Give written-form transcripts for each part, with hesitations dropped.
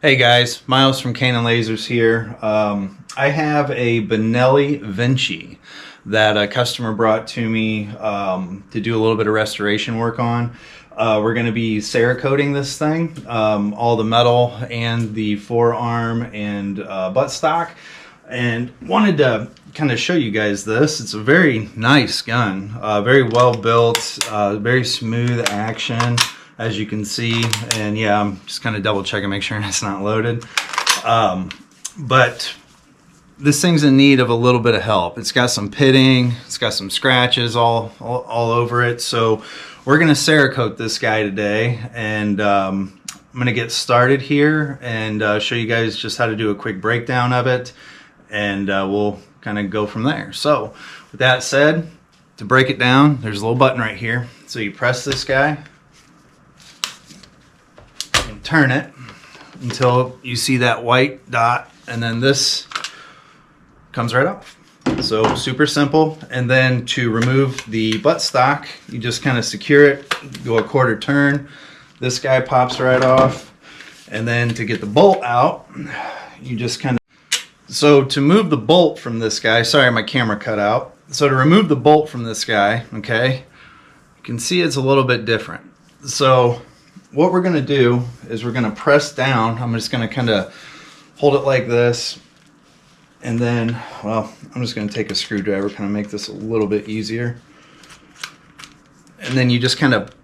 Hey guys, Miles from Canon Lasers here. I have a Benelli Vinci that a customer brought to me to do a little bit of restoration work on. We're going to be cerakoting this thing, all the metal and the forearm and buttstock, and wanted to kind of show you guys this. It's a very nice gun, very well built, very smooth action, as you can see. And yeah, I'm just kind of double checking, make sure it's not loaded. But this thing's in need of a little bit of help. It's got some pitting, it's got some scratches all over it. So we're gonna cerakote this guy today, and I'm gonna get started here and show you guys just how to do a quick breakdown of it, and we'll kind of go from there. So with that said, to break it down, there's a little button right here. So you press this guy and turn it until you see that white dot, and then this comes right off. So super simple. And then to remove the buttstock, you just kind of secure it, go a quarter turn, this guy pops right off. And then to get the bolt out, you just kind of, so to move the bolt from this guy, sorry my camera cut out. So to remove the bolt from this guy, okay, you can see it's a little bit different. So what we're gonna do is we're gonna press down. I'm just gonna kind of hold it like this, and then, well, I'm just gonna take a screwdriver, kind of make this a little bit easier. And then you just kind of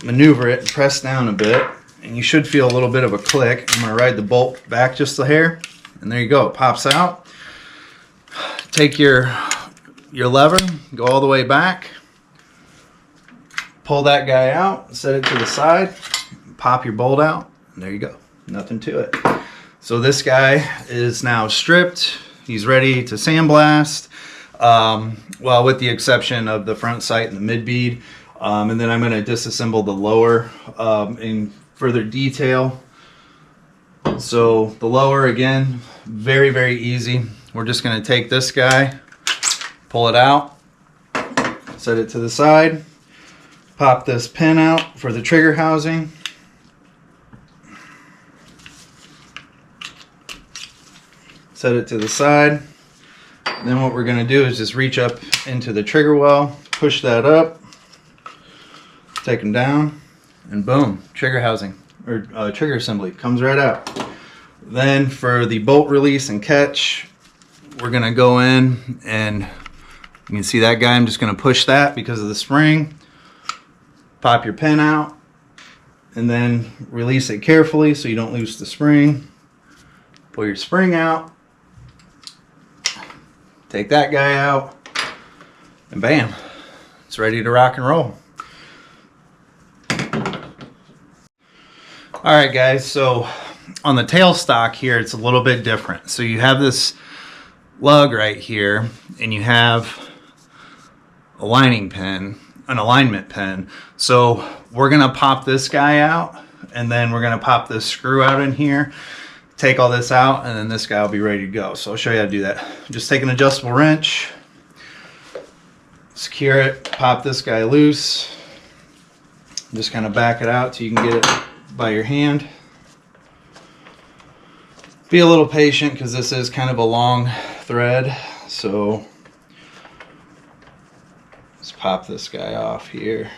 maneuver it and press down a bit, and you should feel a little bit of a click. I'm gonna ride the bolt back just a hair, and there you go, it pops out. Take your lever, go all the way back, pull that guy out, set it to the side, pop your bolt out, and there you go, nothing to it. So this guy is now stripped, he's ready to sandblast, well, with the exception of the front sight and the mid bead, and then I'm going to disassemble the lower in further detail. So the lower, again, very, very easy. We're just going to take this guy, pull it out, set it to the side, pop this pin out for the trigger housing, set it to the side. And then what we're going to do is just reach up into the trigger well, push that up, take them down, and boom, trigger housing, or trigger assembly comes right out. Then for the bolt release and catch, we're going to go in, and you can see that guy, I'm just going to push that because of the spring, pop your pin out, and then release it carefully so you don't lose the spring. Pull your spring out, take that guy out, and bam, it's ready to rock and roll. All right guys, so on the tailstock here, it's a little bit different. So you have this lug right here, and you have a lining pin, an alignment pin. So we're gonna pop this guy out, and then we're gonna pop this screw out in here, take all this out, and then this guy will be ready to go. So I'll show you how to do that. Just take an adjustable wrench, secure it, pop this guy loose, just kind of back it out till you can get it by your hand. Be a little patient because this is kind of a long thread, so let's pop this guy off here.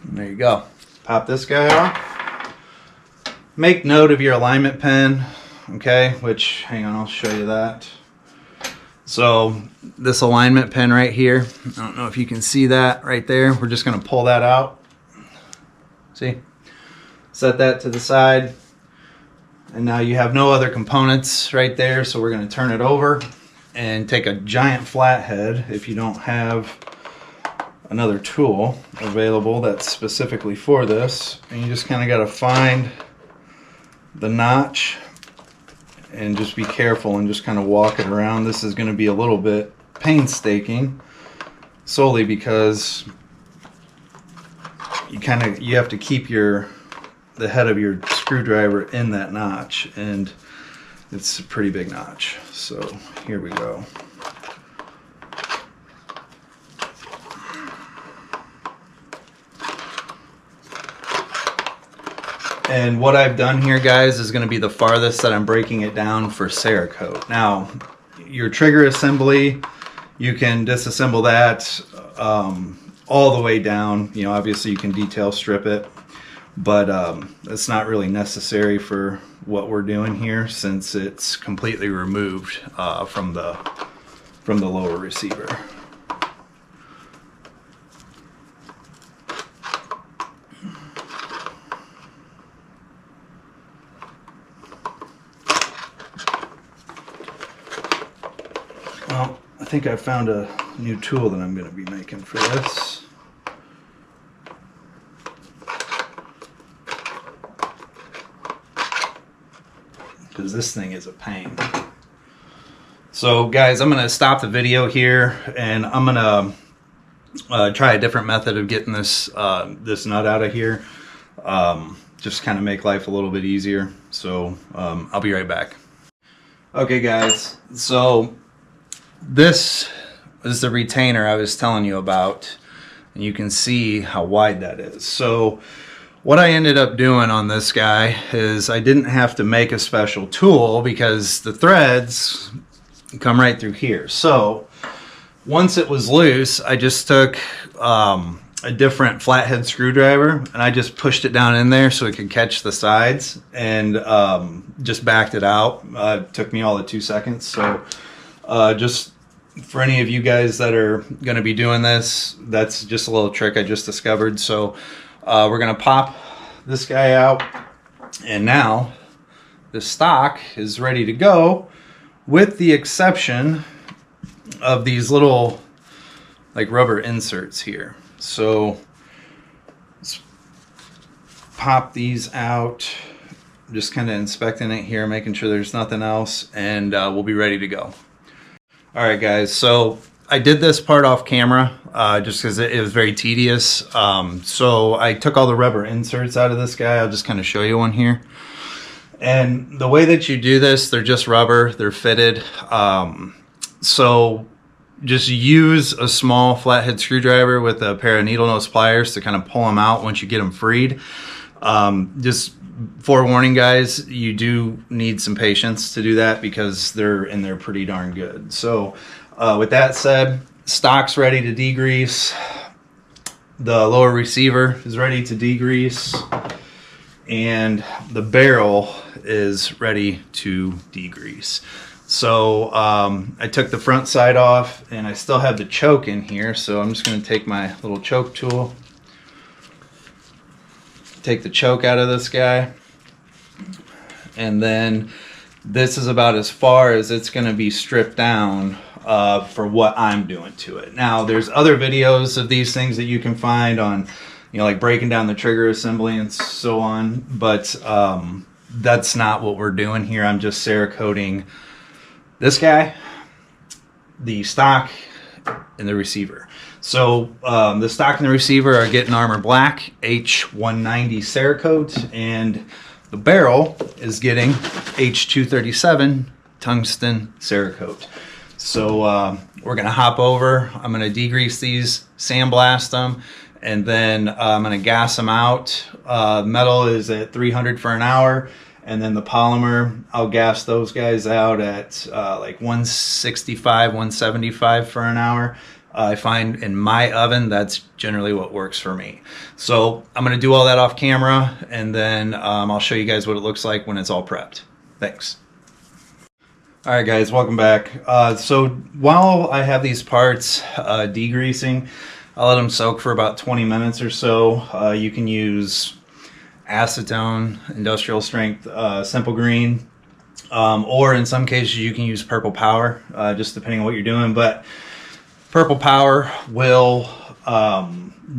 And there you go. Pop this guy off. Make note of your alignment pin, okay? Which, hang on, I'll show you that. So this alignment pin right here, I don't know if you can see that right there. We're just gonna pull that out. See? Set that to the side. And now you have no other components right there, so we're gonna turn it over and take a giant flathead if you don't have another tool available that's specifically for this, and you just kind of got to find the notch and just be careful and just kind of walk it around. This is going to be a little bit painstaking, solely because you have to keep the head of your screwdriver in that notch, and it's a pretty big notch. So here we go. And what I've done here, guys, is going to be the farthest that I'm breaking it down for Cerakote. Now, your trigger assembly, you can disassemble that all the way down. You know, obviously you can detail strip it, but it's not really necessary for what we're doing here since it's completely removed from the lower receiver. Well, I think I found a new tool that I'm going to be making for this. Because this thing is a pain. So guys, I'm going to stop the video here and I'm going to try a different method of getting this this nut out of here. Just kind of make life a little bit easier. So I'll be right back. Okay guys, so this is the retainer I was telling you about, and you can see how wide that is. So what I ended up doing on this guy is I didn't have to make a special tool because the threads come right through here. So once it was loose, I just took a different flathead screwdriver and I just pushed it down in there so it could catch the sides, and just backed it out. It took me all of 2 seconds. So just for any of you guys that are going to be doing this, that's just a little trick I just discovered. So we're going to pop this guy out, and now the stock is ready to go, with the exception of these little like rubber inserts here. So let's pop these out, just kind of inspecting it here, making sure there's nothing else, and we'll be ready to go. All right guys, so I did this part off camera just because it was very tedious. So I took all the rubber inserts out of this guy. I'll just kind of show you one here. And the way that you do this, they're just rubber, they're fitted. So just use a small flathead screwdriver with a pair of needle nose pliers to kind of pull them out once you get them freed. Just forewarning guys, you do need some patience to do that because they're in there pretty darn good. So with that said, stock's ready to degrease. The lower receiver is ready to degrease, and the barrel is ready to degrease. So I took the front side off and I still have the choke in here, so I'm just going to take my little choke tool, take the choke out of this guy, and then this is about as far as it's going to be stripped down for what I'm doing to it. Now there's other videos of these things that you can find on, you know, like breaking down the trigger assembly and so on, but that's not what we're doing here. I'm just cerakoting this guy, the stock, and the receiver. So the stock and the receiver are getting Armor Black H190 Cerakote, and the barrel is getting H237 Tungsten Cerakote. So we're gonna hop over. I'm gonna degrease these, sandblast them, and then I'm gonna gas them out. Metal is at 300 for an hour, and then the polymer, I'll gas those guys out at like 165, 175 for an hour. I find in my oven, that's generally what works for me. So I'm gonna do all that off camera, and then I'll show you guys what it looks like when it's all prepped. Thanks. All right guys, welcome back. So while I have these parts degreasing, I'll let them soak for about 20 minutes or so. You can use acetone, industrial strength, simple green, or in some cases you can use purple power, just depending on what you're doing. But purple power will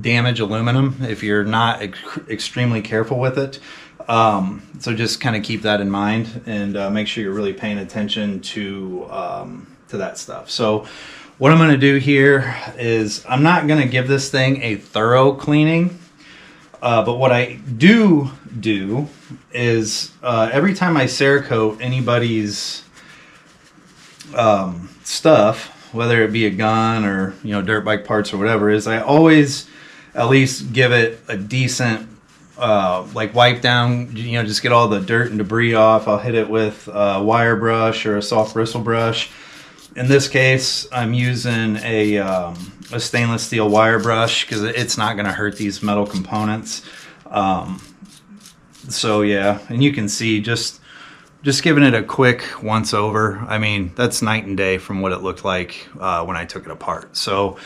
damage aluminum if you're not extremely careful with it. So just kind of keep that in mind, and make sure you're really paying attention to that stuff. So what I'm going to do here is I'm not going to give this thing a thorough cleaning, but what I do is every time I cerakote anybody's stuff, whether it be a gun or, you know, dirt bike parts or whatever, is I always at least give it a decent like wipe down, you know, just get all the dirt and debris off, I'll hit it with a wire brush or a soft bristle brush. In this case, I'm using a stainless steel wire brush because it's not going to hurt these metal components. So yeah, and you can see just giving it a quick once over. I mean, that's night and day from what it looked like when I took it apart. So,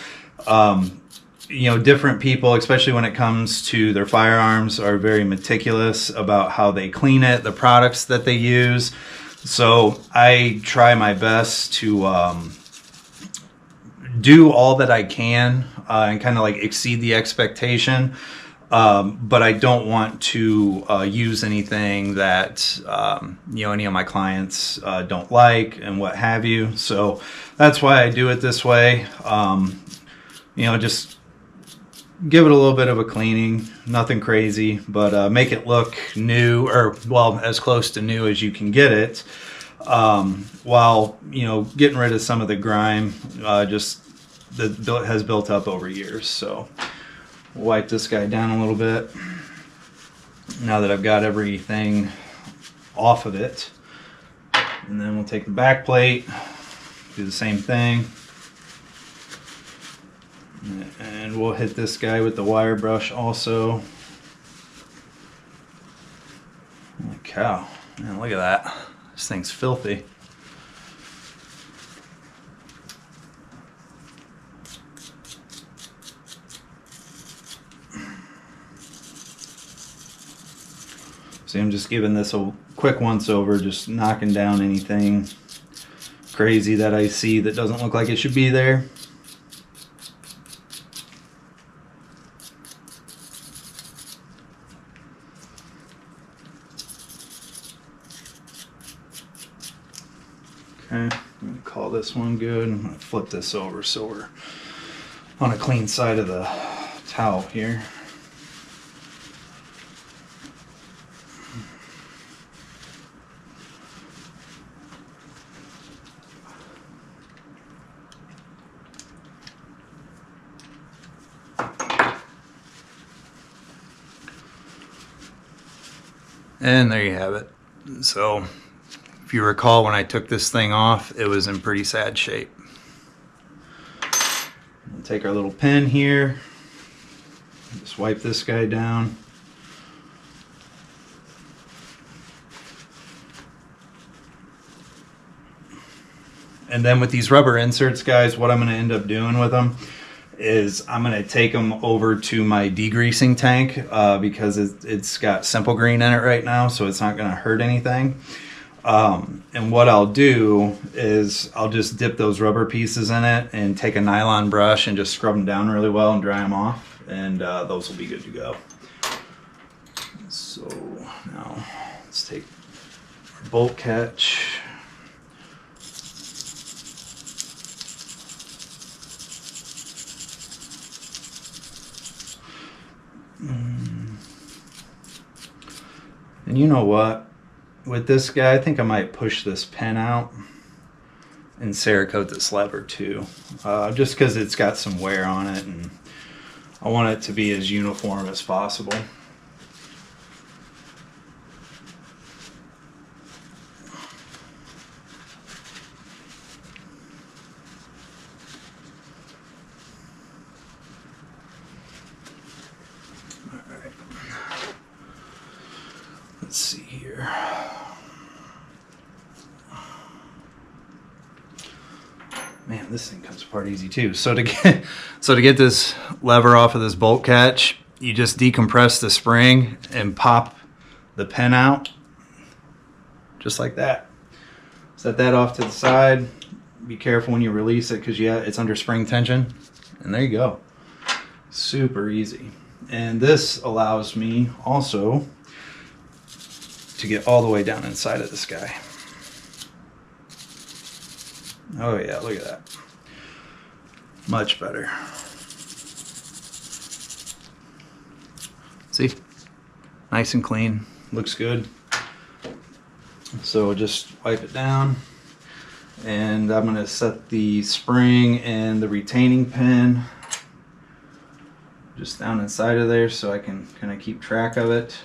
you know, different people, especially when it comes to their firearms, are very meticulous about how they clean it, the products that they use. So I try my best to do all that I can and kind of like exceed the expectation. But I don't want to use anything that, you know, any of my clients don't like and what have you. So that's why I do it this way. You know, just give it a little bit of a cleaning, nothing crazy, but make it look new, or well, as close to new as you can get it, while, you know, getting rid of some of the grime just that has built up over years. So wipe this guy down a little bit now that I've got everything off of it, and then we'll take the back plate, do the same thing. And we'll hit this guy with the wire brush also. Holy cow. Man, look at that. This thing's filthy. See, I'm just giving this a quick once over, just knocking down anything crazy that I see that doesn't look like it should be there. Okay, I'm going to call this one good. I'm going to flip this over so we're on a clean side of the towel here. And there you have it. So if you recall, when I took this thing off, it was in pretty sad shape. We'll take our little pen here, just wipe this guy down. And then with these rubber inserts, guys, what I'm going to end up doing with them is I'm going to take them over to my degreasing tank because it's got Simple Green in it right now, so it's not going to hurt anything. And what I'll do is I'll just dip those rubber pieces in it and take a nylon brush and just scrub them down really well and dry them off, and those will be good to go. So now let's take our bolt catch. And you know what? With this guy, I think I might push this pin out and cerakote this lever too. Just because it's got some wear on it and I want it to be as uniform as possible. Let's see here. Man, this thing comes apart easy too. So to get this lever off of this bolt catch, you just decompress the spring and pop the pin out, just like that. Set that off to the side. Be careful when you release it because it's under spring tension. And there you go. Super easy. And this allows me also to get all the way down inside of this guy. Oh yeah, look at that. Much better. See? Nice and clean. Looks good. So just wipe it down. And I'm going to set the spring and the retaining pin just down inside of there so I can kind of keep track of it.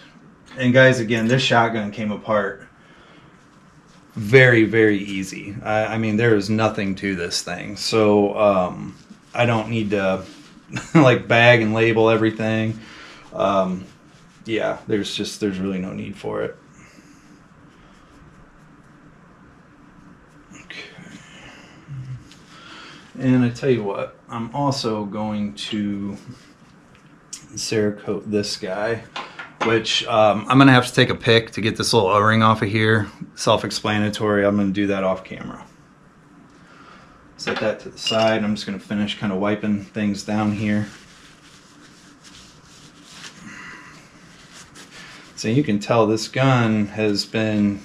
And guys, again, this shotgun came apart very, very easy. I mean, there is nothing to this thing. So I don't need to like bag and label everything. Yeah, there's really no need for it. Okay. And I tell you what, I'm also going to cerakote this guy, which I'm going to have to take a pick to get this little O-ring off of here. Self-explanatory. I'm going to do that off camera. Set that to the side. I'm just going to finish kind of wiping things down here. So you can tell this gun has been,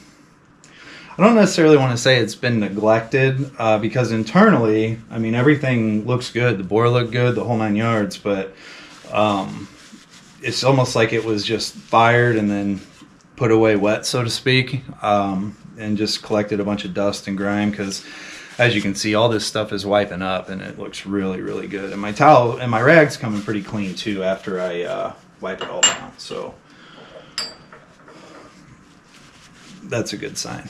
I don't necessarily want to say it's been neglected, because internally, I mean, everything looks good. The bore looked good, the whole 9 yards, but it's almost like it was just fired and then put away wet, so to speak, and just collected a bunch of dust and grime, because as you can see, all this stuff is wiping up and it looks really, really good. And my towel and my rag's coming pretty clean too after I wipe it all down. So that's a good sign.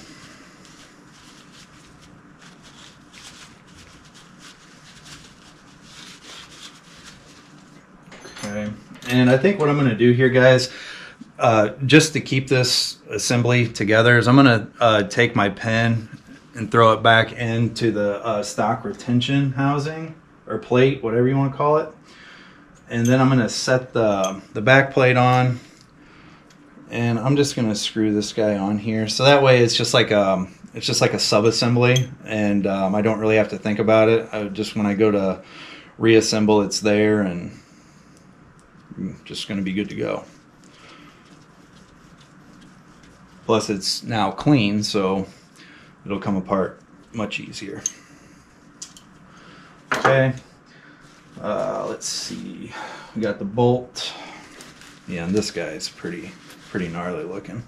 Okay, and I think what I'm going to do here, guys, just to keep this assembly together, is I'm going to take my pen and throw it back into the stock retention housing or plate, whatever you want to call it. And then I'm going to set the back plate on, and I'm just going to screw this guy on here. So that way it's just like a sub-assembly, and I don't really have to think about it. Just when I go to reassemble, it's there, and I'm just going to be good to go. Plus it's now clean, so it'll come apart much easier. Okay, let's see. We got the bolt. Yeah, and this guy's pretty gnarly looking.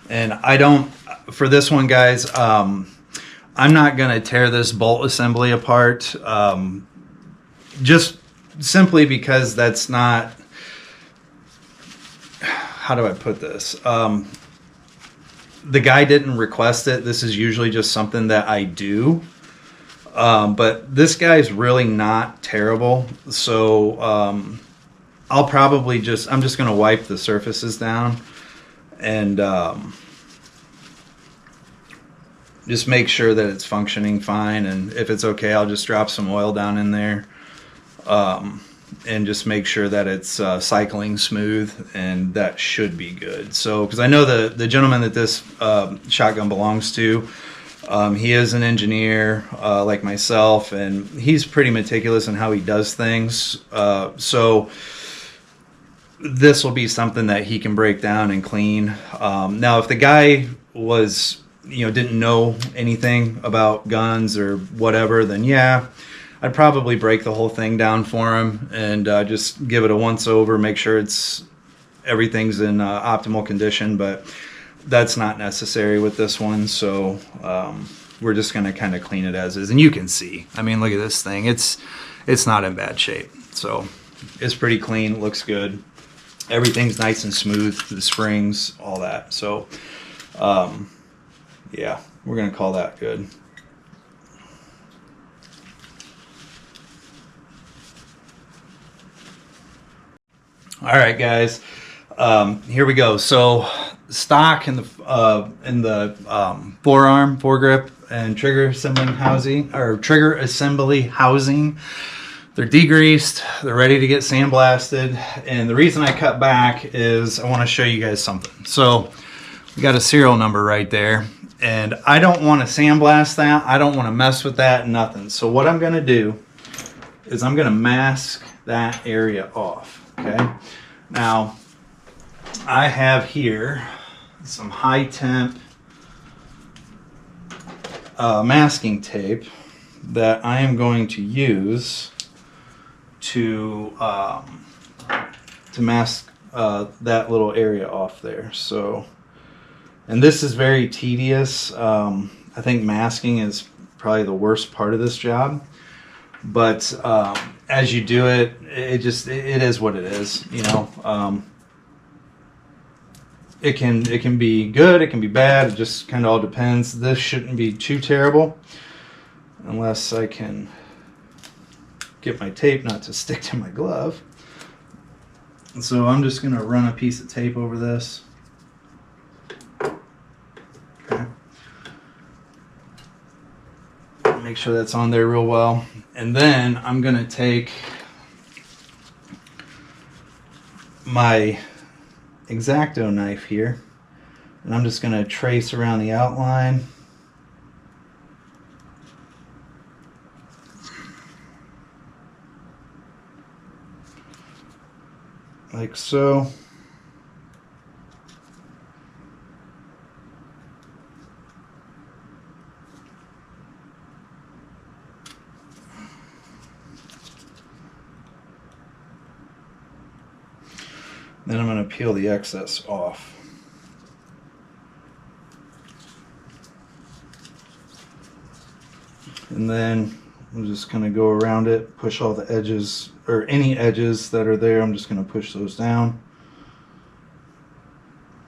And I don't, for this one, guys, I'm not going to tear this bolt assembly apart, just simply because that's not, how do I put this? The guy didn't request it. This is usually just something that I do. But this guy's really not terrible. So I'll probably I'm just going to wipe the surfaces down and just make sure that it's functioning fine. And if it's okay, I'll just drop some oil down in there. And just make sure that it's cycling smooth, and that should be good. So, because I know the gentleman that this shotgun belongs to, he is an engineer like myself, and he's pretty meticulous in how he does things. So this will be something that he can break down and clean. Now, if the guy was, didn't know anything about guns or whatever, then yeah, I'd probably break the whole thing down for him and just give it a once over, make sure everything's in optimal condition, but that's not necessary with this one. So we're just going to kind of clean it as is. And you can see, I mean, look at this thing. It's not in bad shape. So it's pretty clean, looks good. Everything's nice and smooth, the springs, all that. So yeah, we're going to call that good. All right, guys, here we go. So stock in the foregrip and trigger assembly housing, they're degreased, they're ready to get sandblasted. And the reason I cut back is I want to show you guys something. So we got a serial number right there, and I don't want to sandblast that. I don't want to mess with that, nothing. So what I'm going to do is I'm going to mask that area off. Okay, now I have here some high temp masking tape that I am going to use to mask that little area off there. So And this is very tedious. I think masking is probably the worst part of this job. But as you do it, it is what it is, you know. It can be good, it can be bad, it just kind of all depends. This shouldn't be too terrible unless I can get my tape not to stick to my glove. And so I'm just going to run a piece of tape over this. Okay. Make sure that's on there real well. And then I'm going to take my X-Acto knife here, and I'm just going to trace around the outline. Like so. Then I'm going to peel the excess off. And then I'm just going to go around it, push all the edges, or any edges that are there, I'm just going to push those down.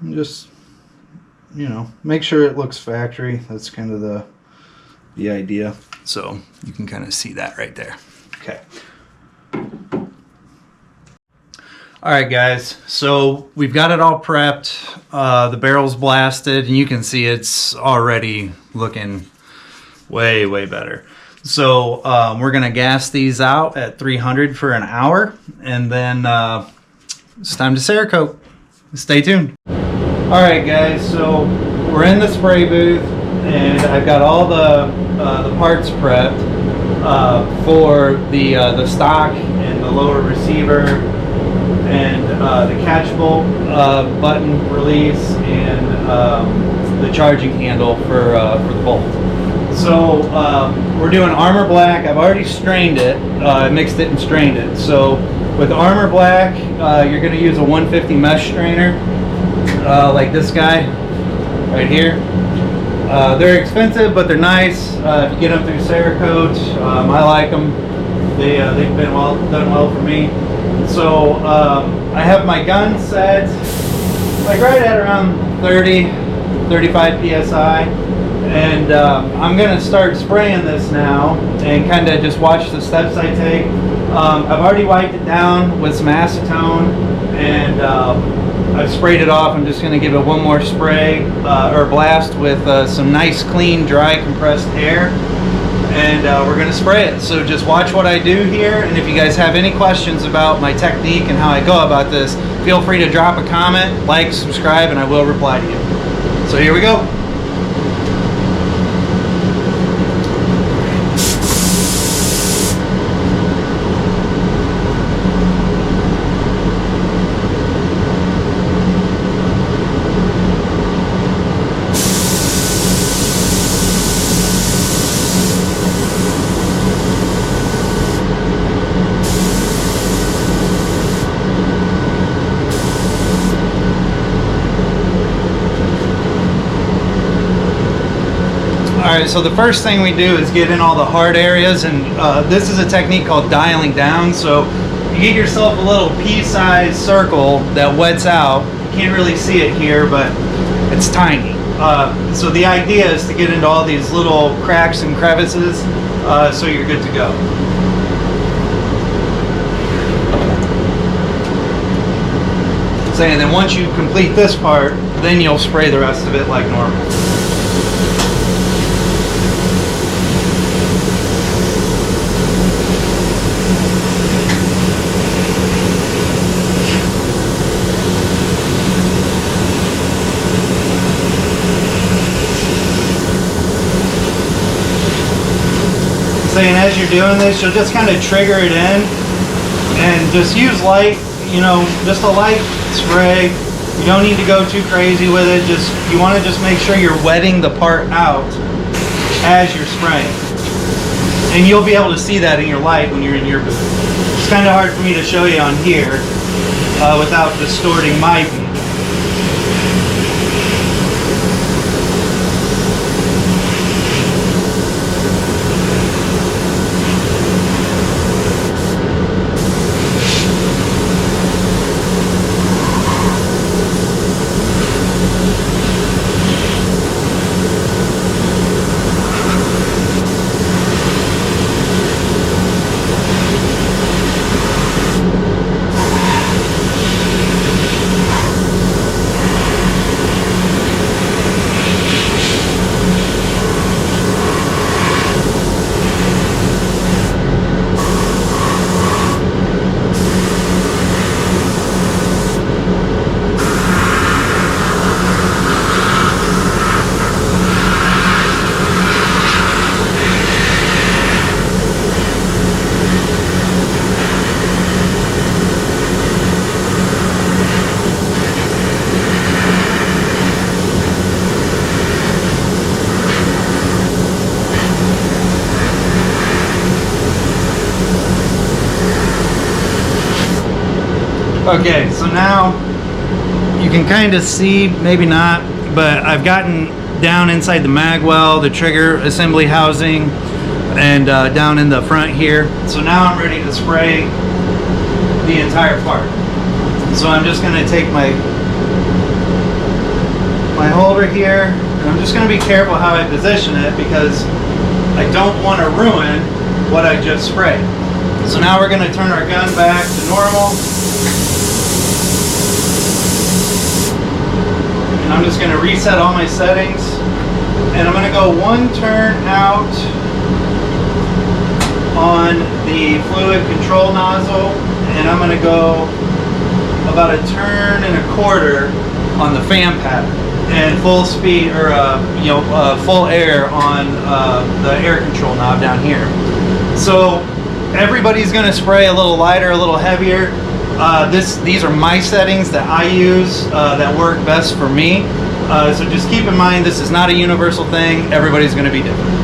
And just, you know, make sure it looks factory. That's kind of the idea. So you can kind of see that right there. Okay. All right, guys, so we've got it all prepped. The barrel's blasted, and you can see it's already looking way, way better. So we're going to gas these out at 300 for an hour, and then it's time to Cerakote. Stay tuned. All right, guys, so we're in the spray booth, and I've got all the parts prepped for the stock and the lower receiver, and the catch bolt button release, and the charging handle for the bolt. So we're doing Armor Black. I've already strained it, mixed it and strained it. So with Armor Black, you're going to use a 150 mesh strainer, like this guy right here. They're expensive, but they're nice. If you get them through Cerakote, I like them. They've been done well for me. So I have my gun set like right at around 35 psi, and I'm gonna start spraying this now and kind of just watch the steps I take. I've already wiped it down with some acetone, and I've sprayed it off. I'm just gonna give it one more spray or blast with some nice clean dry compressed air, and we're going to spray it. So just watch what I do here, and if you guys have any questions about my technique and how I go about this, feel free to drop a comment, like, subscribe, and I will reply to you. So here we go. Alright, so the first thing we do is get in all the hard areas, and this is a technique called dialing down. So you get yourself a little pea-sized circle that wets out. You can't really see it here, but it's tiny. So the idea is to get into all these little cracks and crevices, so you're good to go. And then once you complete this part, then you'll spray the rest of it like normal. And as you're doing this, you'll just kind of trigger it in and just use light, you know, just a light spray. You don't need to go too crazy with it. Just, you want to just make sure you're wetting the part out as you're spraying. And you'll be able to see that in your light when you're in your booth. It's kind of hard for me to show you on here without distorting my view. Okay, so now you can kind of see, maybe not, but I've gotten down inside the mag well, the trigger assembly housing, and down in the front here. So now I'm ready to spray the entire part. So I'm just gonna take my holder here, and I'm just gonna be careful how I position it because I don't want to ruin what I just sprayed. So now we're gonna turn our gun back to normal. And I'm just gonna reset all my settings. And I'm gonna go one turn out on the fluid control nozzle, and I'm gonna go about a turn and a quarter on the fan pattern, and full speed, or full air on the air control knob down here. So everybody's gonna spray a little lighter, a little heavier. These are my settings that I use that work best for me. So just keep in mind, this is not a universal thing. Everybody's gonna be different.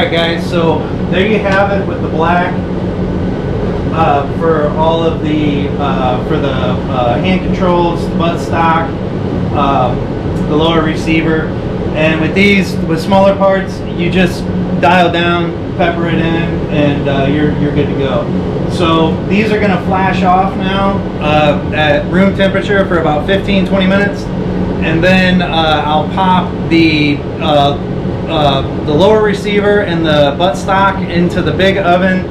right, guys, so there you have it with the black for all of the hand controls, the buttstock, the lower receiver. And with these, with smaller parts, you just dial down, pepper it in, and you're good to go. So these are going to flash off now at room temperature for about 15-20 minutes, and then I'll pop the lower receiver and the buttstock into the big oven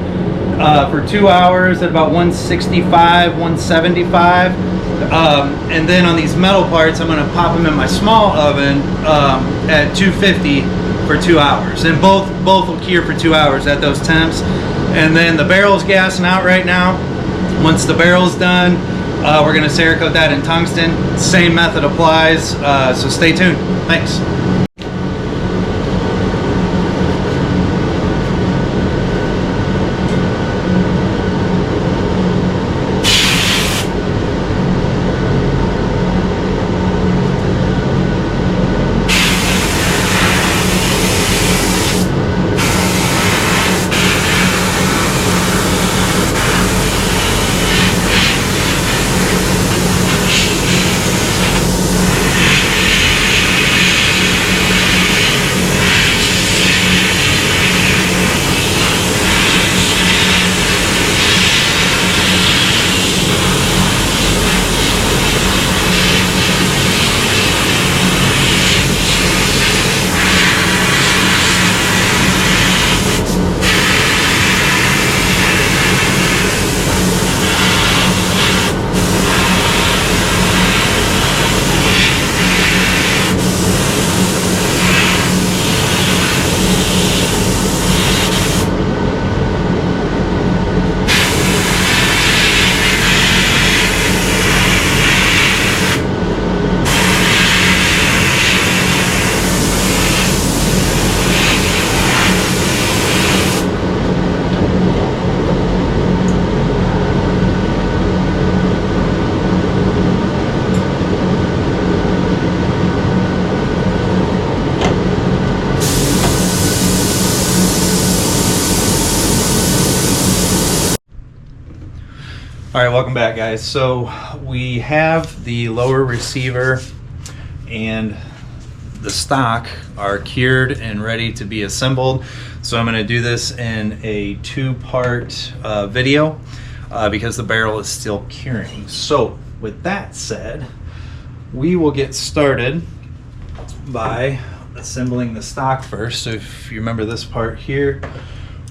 for 2 hours at about 165, 175. And then on these metal parts, I'm going to pop them in my small oven at 250 for 2 hours. And both will cure for 2 hours at those temps. And then the barrel's gassing out right now. Once the barrel's done, we're going to cerakote that in tungsten. Same method applies, so stay tuned. Thanks. All right, welcome back, guys. So we have the lower receiver and the stock are cured and ready to be assembled. So I'm going to do this in a two-part video because the barrel is still curing. So with that said, we will get started by assembling the stock first. So if you remember this part here,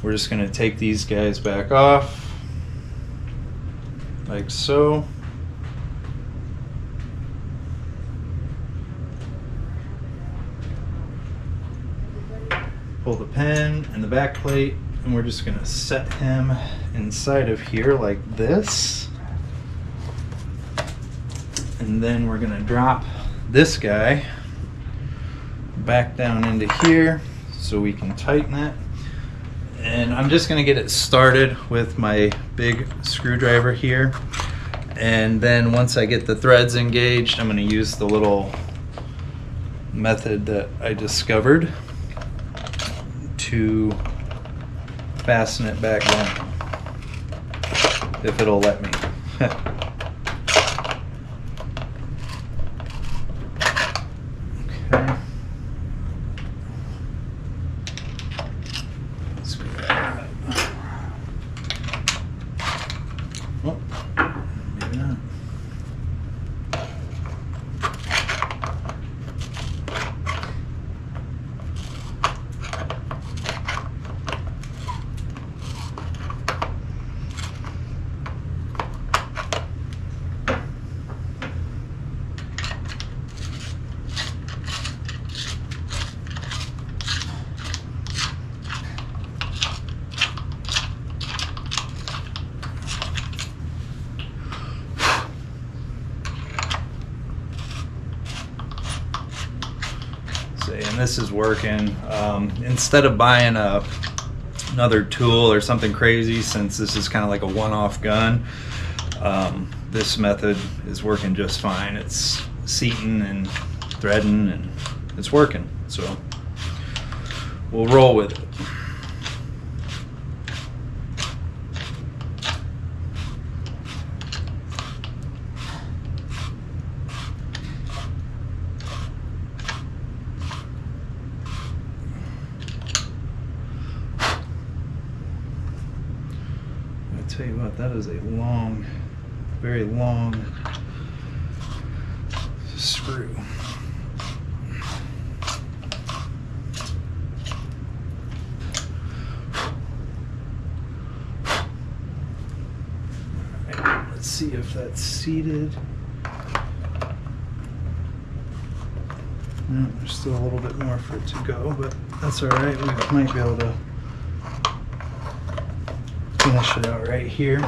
we're just going to take these guys back off like so. Pull the pin and the back plate, and we're just going to set him inside of here like this. And then we're going to drop this guy back down into here so we can tighten it. And I'm just going to get it started with my big screwdriver here. And then once I get the threads engaged, I'm going to use the little method that I discovered to fasten it back down, if it'll let me. Okay. Oh, maybe not. And this is working. Instead of buying another tool or something crazy, since this is kind of like a one-off gun, this method is working just fine. It's seating and threading and it's working, so we'll roll with it. tell you what, that is a long, very long screw. All right, let's see if that's seated. No, there's still a little bit more for it to go, but that's all right. We might be able to finish it out right here.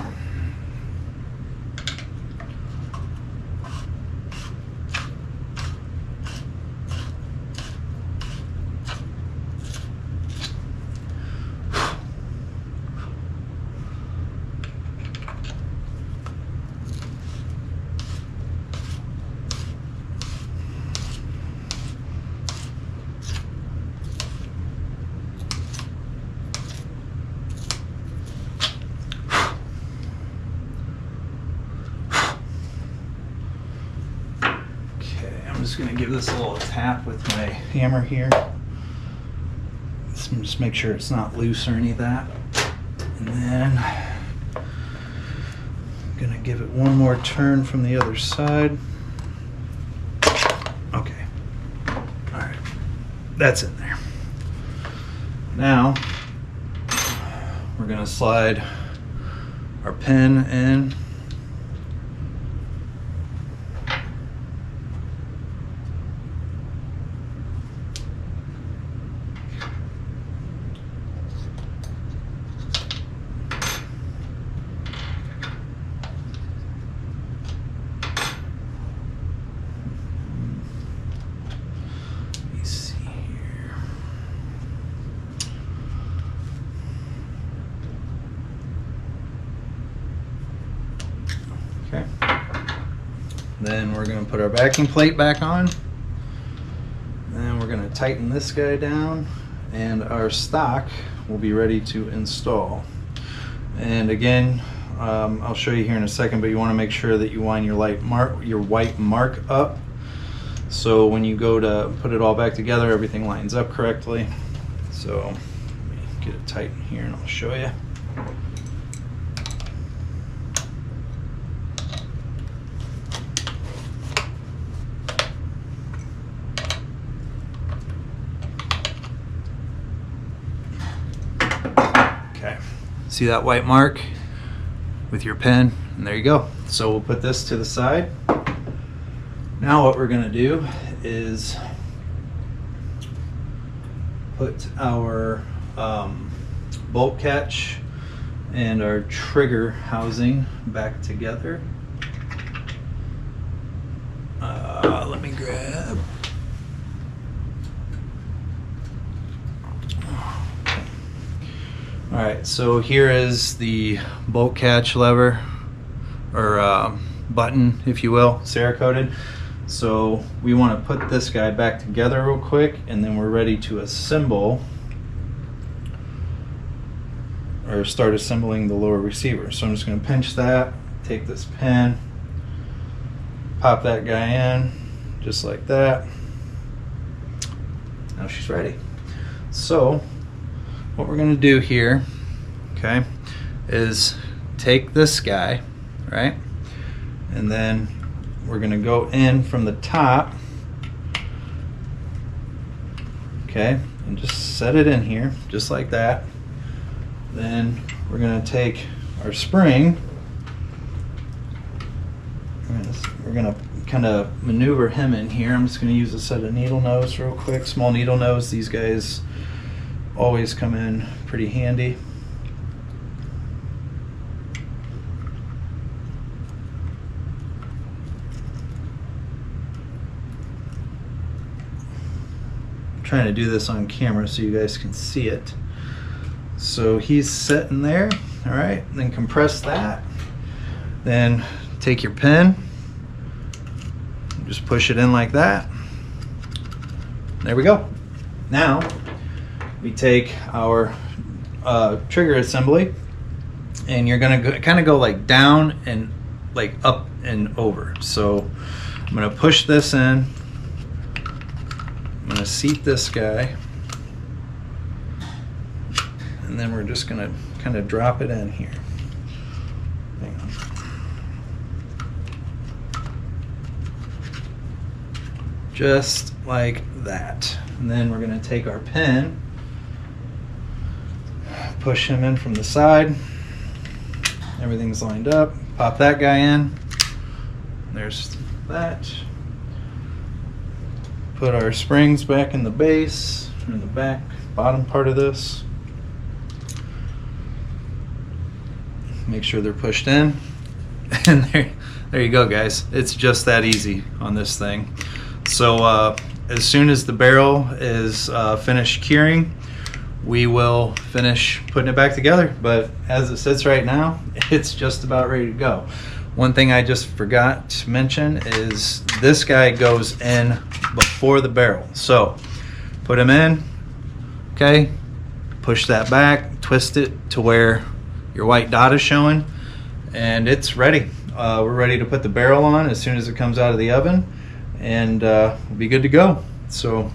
I'm just going to give this a little tap with my hammer here. Just make sure it's not loose or any of that. And then I'm going to give it one more turn from the other side. Okay. All right. That's in there. Now we're going to slide our pin in. Okay. Then we're going to put our backing plate back on. Then we're going to tighten this guy down, and our stock will be ready to install. And again, I'll show you here in a second, but you want to make sure that you line your white mark up. So when you go to put it all back together, everything lines up correctly. So let me get it tight in here and I'll show you. Okay, see that white mark with your pen, and there you go. So we'll put this to the side. Now what we're going to do is put our bolt catch and our trigger housing back together. Let me grab. Alright, so here is the bolt catch lever, or button, if you will, cerakoted. So we want to put this guy back together real quick, and then we're ready to assemble, or start assembling the lower receiver. So I'm just going to pinch that, take this pin, pop that guy in, just like that. Now she's ready. So what we're going to do here, okay, is take this guy, right, and then we're going to go in from the top, okay, and just set it in here just like that. Then we're going to take our spring, we're going to kind of maneuver him in here. I'm just going to use a set of needle nose real quick, small needle nose. These guys always come in pretty handy. I'm trying to do this on camera so you guys can see it. So he's sitting there, all right, then compress that. Then take your pin, just push it in like that. There we go. Now we take our trigger assembly, and you're gonna kind of go like down and like up and over. So I'm gonna push this in, I'm gonna seat this guy, and then we're just gonna kind of drop it in here. just like that. And then we're going to take our pin, push him in from the side. Everything's lined up. Pop that guy in. There's that. Put our springs back in the base, in the back bottom part of this. Make sure they're pushed in. And there you go, guys. It's just that easy on this thing. So as soon as the barrel is finished curing, we will finish putting it back together. But as it sits right now, it's just about ready to go. One thing I just forgot to mention is this guy goes in before the barrel. So put him in, okay, push that back, twist it to where your white dot is showing, and it's ready. We're ready to put the barrel on as soon as it comes out of the oven, and we'll be good to go. So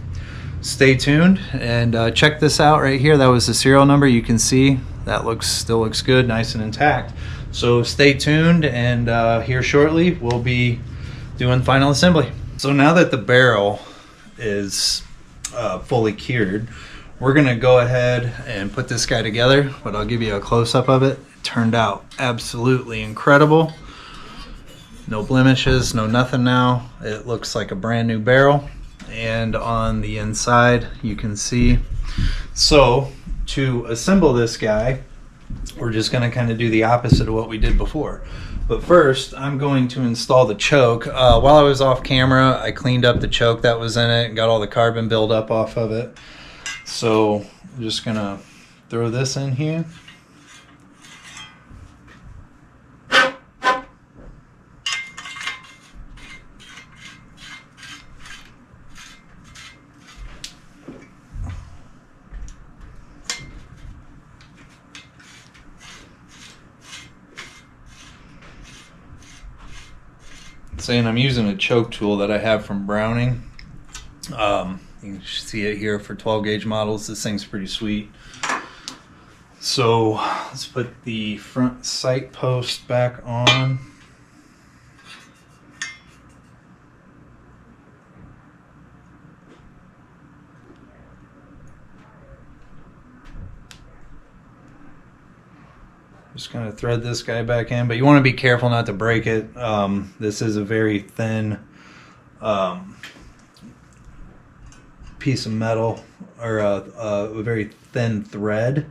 stay tuned and check this out right here. That was the serial number. You can see that still looks good, nice and intact. So stay tuned, and here shortly we'll be doing final assembly. So now that the barrel is fully cured, we're gonna go ahead and put this guy together, but I'll give you a close-up of it. It turned out absolutely incredible. No blemishes, no nothing now. It looks like a brand new barrel. And on the inside, you can see. So to assemble this guy, we're just gonna kind of do the opposite of what we did before. But first, I'm going to install the choke. While I was off camera, I cleaned up the choke that was in it and got all the carbon buildup off of it. So I'm just gonna throw this in here. And I'm using a choke tool that I have from Browning. You can see it here for 12 gauge models. This thing's pretty sweet. So let's put the front sight post back on. Just kind of thread this guy back in, but you want to be careful not to break it. This is a very thin piece of metal, or a very thin thread,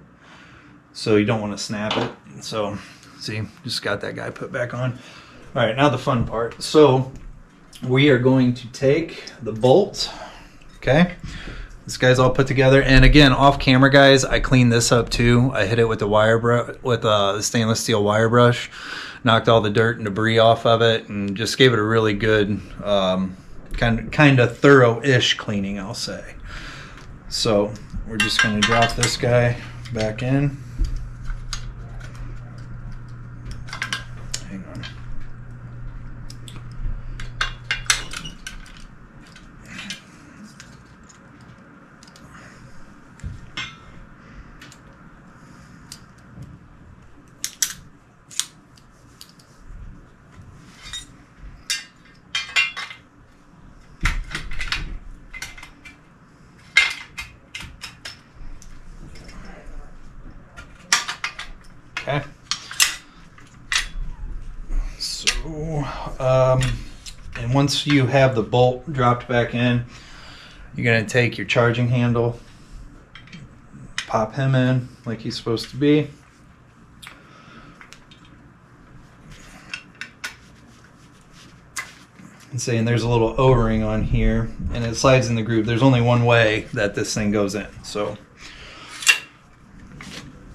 so you don't want to snap it. So see, just got that guy put back on. All right, now the fun part. So we are going to take the bolt, okay? This guy's all put together, and again, off camera, guys, I cleaned this up too. I hit it with the stainless steel wire brush, knocked all the dirt and debris off of it, and just gave it a really good, kind of thorough-ish cleaning, I'll say. So we're just going to drop this guy back in. Hang on. Okay. So, and once you have the bolt dropped back in, you're going to take your charging handle, pop him in like he's supposed to be. And saying there's a little O-ring on here, and it slides in the groove. There's only one way that this thing goes in. So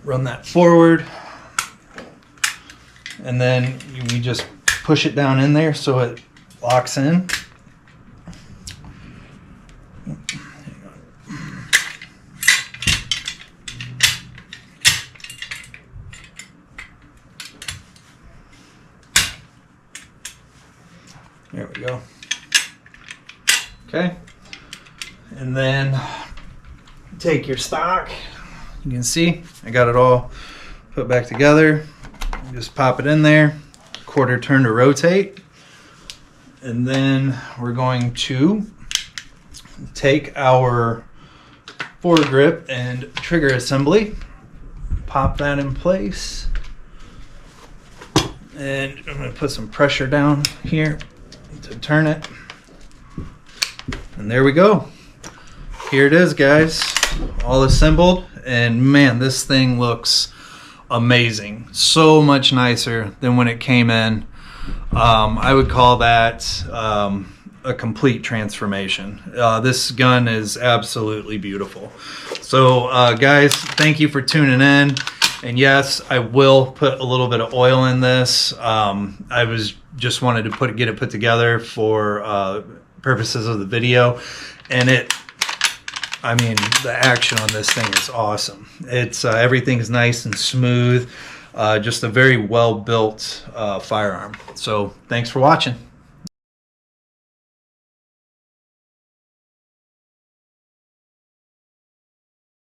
run that forward, and then we just push it down in there so it locks in. There we go. Okay, and then take your stock. You can see I got it all put back together. Just pop it in there, quarter turn to rotate, and then we're going to take our foregrip and trigger assembly, pop that in place, and I'm going to put some pressure down here to turn it. And there we go. Here it is, guys, all assembled, and man, this thing looks amazing. So much nicer than when it came in. I would call that a complete transformation. This gun is absolutely beautiful. So guys, thank you for tuning in. And yes, I will put a little bit of oil in this. I was just wanted to get it put together for purposes of the video, and I mean, the action on this thing is awesome. It's everything's nice and smooth. Just a very well built firearm. So thanks for watching.